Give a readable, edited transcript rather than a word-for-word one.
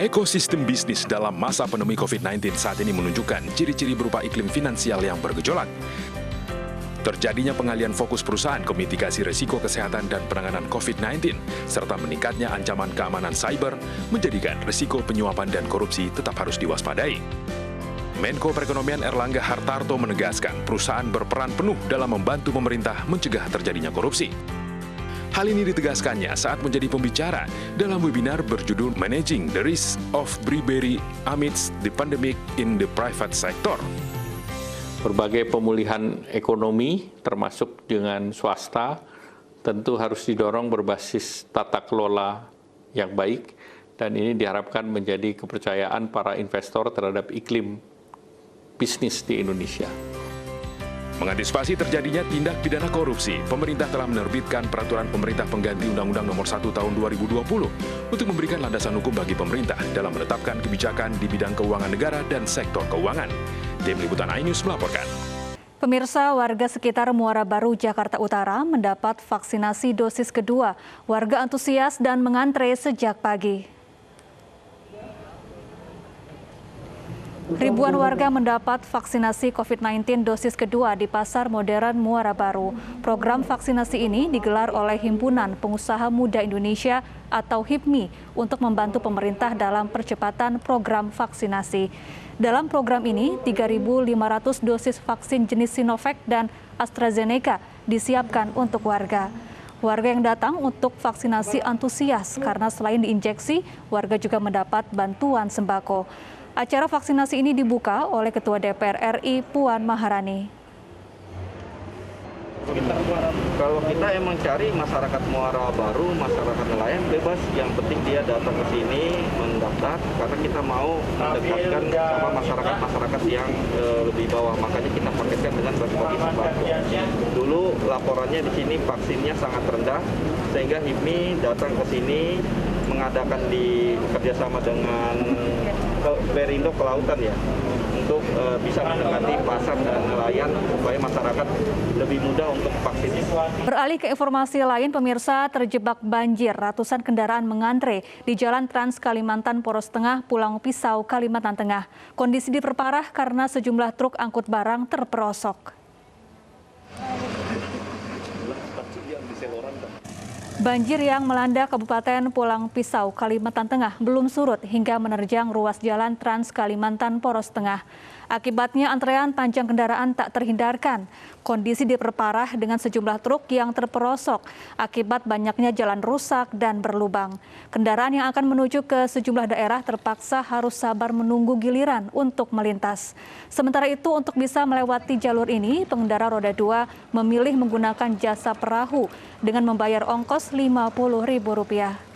Ekosistem bisnis dalam masa pandemi COVID-19 saat ini menunjukkan ciri-ciri berupa iklim finansial yang bergejolak. Terjadinya pengalian fokus perusahaan ke mitigasi risiko kesehatan dan penanganan COVID-19, serta meningkatnya ancaman keamanan cyber, menjadikan risiko penyuapan dan korupsi tetap harus diwaspadai. Menko Perekonomian Erlangga Hartarto menegaskan perusahaan berperan penuh dalam membantu pemerintah mencegah terjadinya korupsi. Hal ini ditegaskannya saat menjadi pembicara dalam webinar berjudul Managing the Risk of Bribery Amidst the Pandemic in the Private Sector. Berbagai pemulihan ekonomi, termasuk dengan swasta, tentu harus didorong berbasis tata kelola yang baik, dan ini diharapkan menjadi kepercayaan para investor terhadap iklim bisnis di Indonesia. Mengantisipasi terjadinya tindak pidana korupsi, pemerintah telah menerbitkan peraturan pemerintah pengganti Undang-Undang Nomor 1 Tahun 2020 untuk memberikan landasan hukum bagi pemerintah dalam menetapkan kebijakan di bidang keuangan negara dan sektor keuangan. Tim Liputan iNews melaporkan. Pemirsa, warga sekitar Muara Baru, Jakarta Utara mendapat vaksinasi dosis kedua. Warga antusias dan mengantre sejak pagi. Ribuan warga mendapat vaksinasi COVID-19 dosis kedua di Pasar Modern Muara Baru. Program vaksinasi ini digelar oleh Himpunan Pengusaha Muda Indonesia atau HIPMI untuk membantu pemerintah dalam percepatan program vaksinasi. Dalam program ini, 3.500 dosis vaksin jenis Sinovac dan AstraZeneca disiapkan untuk warga. Warga yang datang untuk vaksinasi antusias karena selain diinjeksi, warga juga mendapat bantuan sembako. Acara vaksinasi ini dibuka oleh Ketua DPR RI Puan Maharani. Kalau kita emang cari masyarakat Muara Baru, masyarakat nelayan bebas, yang penting dia datang ke sini mendaftar, karena kita mau mendekatkan sama masyarakat yang lebih bawah, makanya kita paketkan dengan bagi-bagi sembako. Dulu laporannya di sini vaksinnya sangat rendah, sehingga HIPMI datang ke sini mengadakan di kerjasama dengan Perindo Kelautan ya, untuk bisa mendekati pasar dan nelayan supaya masyarakat lebih mudah untuk vaksin. Beralih ke informasi lain, pemirsa, terjebak banjir, ratusan kendaraan mengantre di Jalan Trans Kalimantan Poros Tengah, Pulau Pisau, Kalimantan Tengah. Kondisi diperparah karena sejumlah truk angkut barang terperosok. Banjir yang melanda Kabupaten Pulau Pisau, Kalimantan Tengah belum surut hingga menerjang ruas jalan Trans Kalimantan Poros Tengah. Akibatnya antrean panjang kendaraan tak terhindarkan. Kondisi diperparah dengan sejumlah truk yang terperosok akibat banyaknya jalan rusak dan berlubang. Kendaraan yang akan menuju ke sejumlah daerah terpaksa harus sabar menunggu giliran untuk melintas. Sementara itu, untuk bisa melewati jalur ini, pengendara roda 2 memilih menggunakan jasa perahu dengan membayar ongkos Rp50.000.